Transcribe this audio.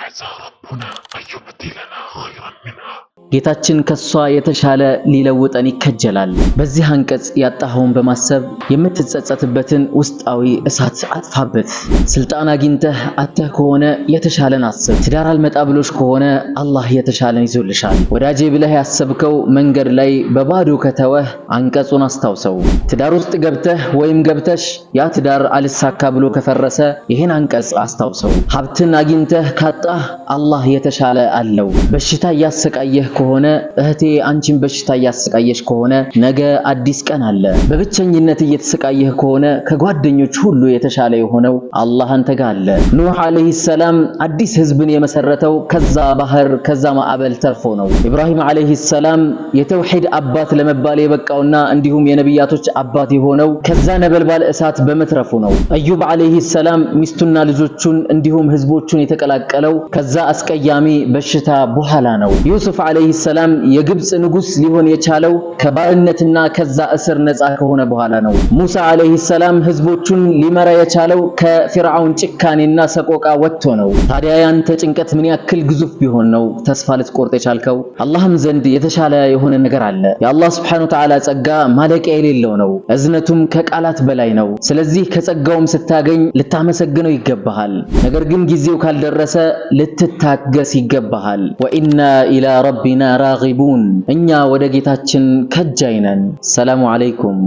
عسى ربنا أن يبدلنا خيرا منها ጌታችን ከሷ የተሻለ ሊለውጠን ይከጀላል። በዚህ አንቀጽ ያጣኸውን በማሰብ የምትጸጸትበትን ውስጣዊ እሳት አጥፋበት። ስልጣን አግኝተህ አጥተህ ከሆነ የተሻለን አስብ። ትዳር አልመጣ ብሎሽ ከሆነ አላህ የተሻለን ይዞልሻል። ወዳጄ ብለህ ያሰብከው መንገድ ላይ በባዶ ከተወህ አንቀጹን አስታውሰው። ትዳር ውስጥ ገብተህ ወይም ገብተሽ ያ ትዳር አልሳካ ብሎ ከፈረሰ ይህን አንቀጽ አስታውሰው። ሀብትን አግኝተህ ካጣህ አላህ የተሻለ አለው። በሽታ እያሰቃየህ ከሆነ እህቴ አንቺን በሽታ እያሰቃየሽ ከሆነ ነገ አዲስ ቀን አለ። በብቸኝነት እየተሰቃየህ ከሆነ ከጓደኞች ሁሉ የተሻለ የሆነው አላህ አንተ ጋር አለ። ኑህ አለይሂ ሰላም አዲስ ህዝብን የመሰረተው ከዛ ባህር ከዛ ማዕበል ተርፎ ነው። ኢብራሂም አለይሂ ሰላም የተውሂድ አባት ለመባል የበቃውና እንዲሁም የነቢያቶች አባት የሆነው ከዛ ነበልባል እሳት በመትረፉ ነው። አዩብ አለይሂ ሰላም ሚስቱና ልጆቹን እንዲሁም ህዝቦቹን የተቀላቀለው ከዛ አስቀያሚ በሽታ በኋላ ነው። ዩሱፍ አለይሂ ሰላም የግብጽ ንጉስ ሊሆን የቻለው ከባርነትና ከዛ እስር ነፃ ከሆነ በኋላ ነው። ሙሳ አለይሂ ሰላም ህዝቦቹን ሊመራ የቻለው ከፊርዓውን ጭካኔና ሰቆቃ ወጥቶ ነው። ታዲያ ያንተ ጭንቀት ምን ያክል ግዙፍ ቢሆን ነው ተስፋ ልትቆርጥ የቻልከው? አላህም ዘንድ የተሻለ የሆነ ነገር አለ። የአላህ Subhanahu Wa Ta'ala ጸጋ ማለቂያ የሌለው ነው። እዝነቱም ከቃላት በላይ ነው። ስለዚህ ከጸጋውም ስታገኝ ልታመሰግነው ይገባሃል። ነገር ግን ጊዜው ካልደረሰ ልትታገስ ይገባሃል። ወኢና ኢላ ረቢና ራጊቡን እኛ ወደ ጌታችን ከጃይነን። ሰላሙ አለይኩም